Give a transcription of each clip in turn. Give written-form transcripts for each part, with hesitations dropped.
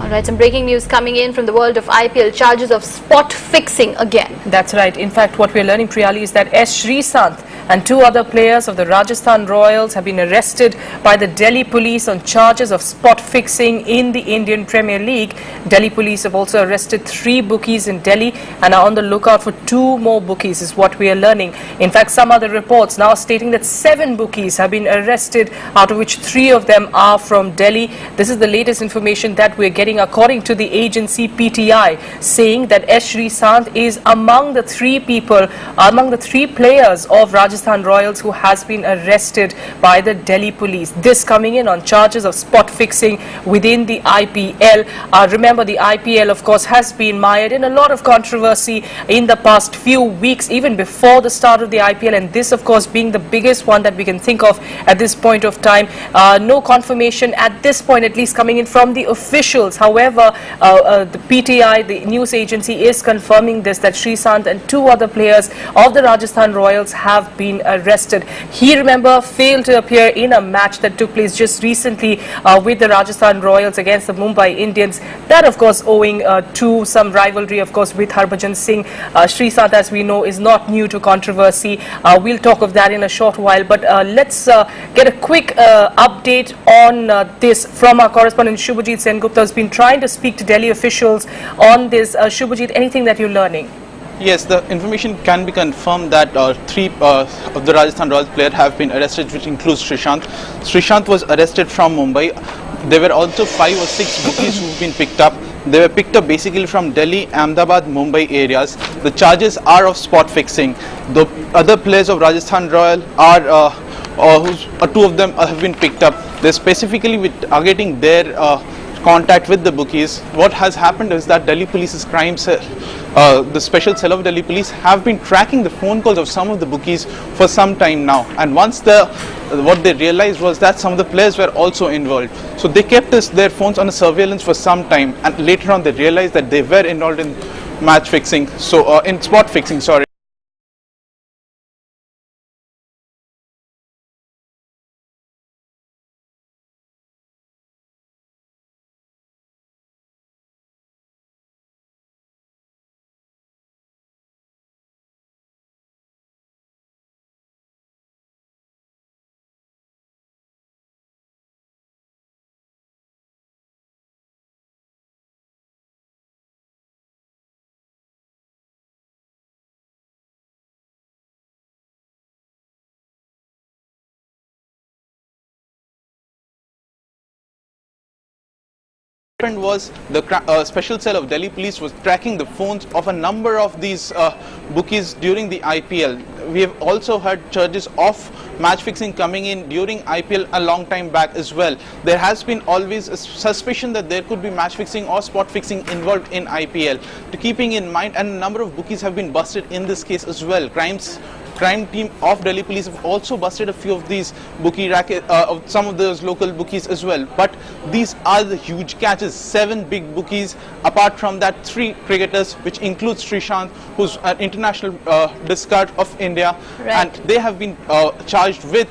All right, some breaking news coming in from the world of IPL. Charges of spot fixing again. That's right. In fact, what we're learning, Priyali, is that S. Sreesanth and two other players of the Rajasthan Royals have been arrested by the Delhi police on charges of spot fixing in the Indian Premier League. Delhi police have also arrested 3 bookies in Delhi and are on the lookout for 2 more bookies, is what we are learning. In fact, some other reports now stating that 7 bookies have been arrested, out of which 3 of them are from Delhi. This is the latest information that we're getting according to the agency PTI, saying that S. Sreesanth is among the 3 players of Rajasthan Royals who has been arrested by the Delhi police. This coming in on charges of spot fixing within the IPL. Remember, the IPL, of course, has been mired in a lot of controversy in the past few weeks, even before the start of the IPL, and this, of course, being the biggest one that we can think of at this point of time. No confirmation at this point, at least coming in from the officials. However, the PTI, the news agency, is confirming this, that Sreesanth and 2 other players of the Rajasthan Royals have been arrested. He, remember, failed to appear in a match that took place just recently with the Rajasthan Royals against the Mumbai Indians. That, of course, owing to some rivalry, of course, with Harbhajan Singh. Sreesanth, as we know, is not new to controversy. We'll talk of that in a short while, but let's get a quick update on this from our correspondent Shubhajit Sengupta, has been trying to speak to Delhi officials on this. Shubhajit, anything that you're learning? Yes, the information can be confirmed that 3 of the Rajasthan Royals players have been arrested, which includes Sreesanth. Sreesanth was arrested from Mumbai. There were also 5 or 6 bookies who've been picked up. They were picked up basically from Delhi, Ahmedabad, Mumbai areas. The charges are of spot fixing. The other players of Rajasthan Royal are 2 of them have been picked up. They're specifically targeting their contact with the bookies. What has happened is that Delhi Police's crime cell, the special cell of Delhi Police, have been tracking the phone calls of some of the bookies for some time now. And once what they realized was that some of the players were also involved. So they kept their phones on a surveillance for some time, and later on they realized that they were involved in match fixing. So in spot fixing, sorry. Was the special cell of Delhi Police was tracking the phones of a number of these bookies during the IPL. We have also heard charges of match fixing coming in during IPL a long time back as well. There has been always a suspicion that there could be match fixing or spot fixing involved in IPL. Keeping in mind, and a number of bookies have been busted in this case as well. Crime team of Delhi Police have also busted a few of these bookie racket, some of those local bookies as well. But these are the huge catches. 7 big bookies. Apart from that, 3 cricketers, which includes Sreesanth, who's an international discard of India, right, and they have been charged with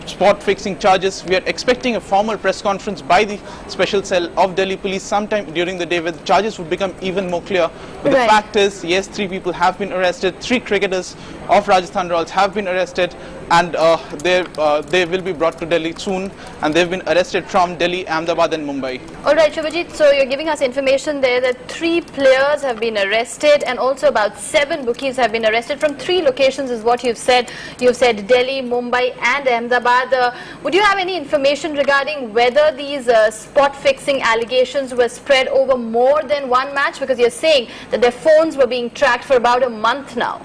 spot fixing charges. We are expecting a formal press conference by the special cell of Delhi Police sometime during the day, where the charges would become even more clear. But right, the fact is, yes, 3 people have been arrested. 3 cricketers of Rajasthan Royals have been arrested, and they will be brought to Delhi soon, and they've been arrested from Delhi, Ahmedabad and Mumbai. All right, Shubhajit, so you're giving us information there that 3 players have been arrested, and also about 7 bookies have been arrested from 3 locations is what you've said. You've said Delhi, Mumbai and Ahmedabad. Would you have any information regarding whether these spot fixing allegations were spread over more than one match? Because you're saying that their phones were being tracked for about a month now.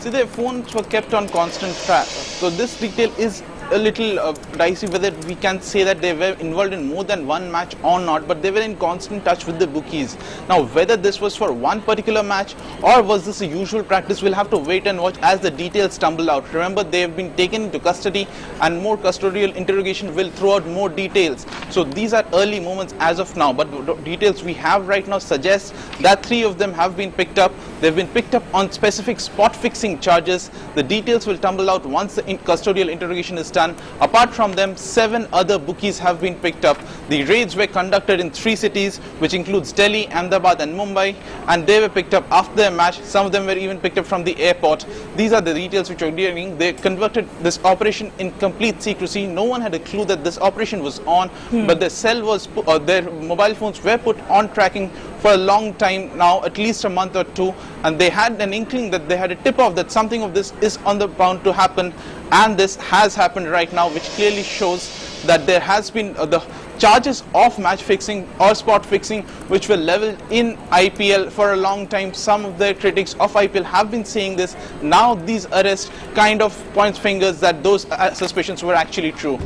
See, their phones were kept on constant track. So this detail is a little dicey whether we can say that they were involved in more than one match or not, but they were in constant touch with the bookies. Now, whether this was for one particular match or was this a usual practice, we'll have to wait and watch as the details tumble out. Remember, they have been taken into custody, and more custodial interrogation will throw out more details. So these are early moments as of now, but the details we have right now suggest that 3 of them have been picked up. They've been picked up on specific spot fixing charges. The details will tumble out once the custodial interrogation is done. done. Apart from them, 7 other bookies have been picked up. The raids were conducted in 3 cities, which includes Delhi, Ahmedabad and Mumbai, and they were picked up after the match. Some of them were even picked up from the airport. These are the details which are getting. They conducted this operation in complete secrecy. No one had a clue that this operation was on, but their cell was, their mobile phones were put on tracking for a long time now, at least a month or 2, and they had an inkling that they had a tip-off that something of this is on the bound to happen, and this has happened right now, which clearly shows that there has been the charges of match fixing or spot fixing which were leveled in IPL for a long time. Some of the critics of IPL have been saying this. Now these arrests kind of points fingers that those suspicions were actually true.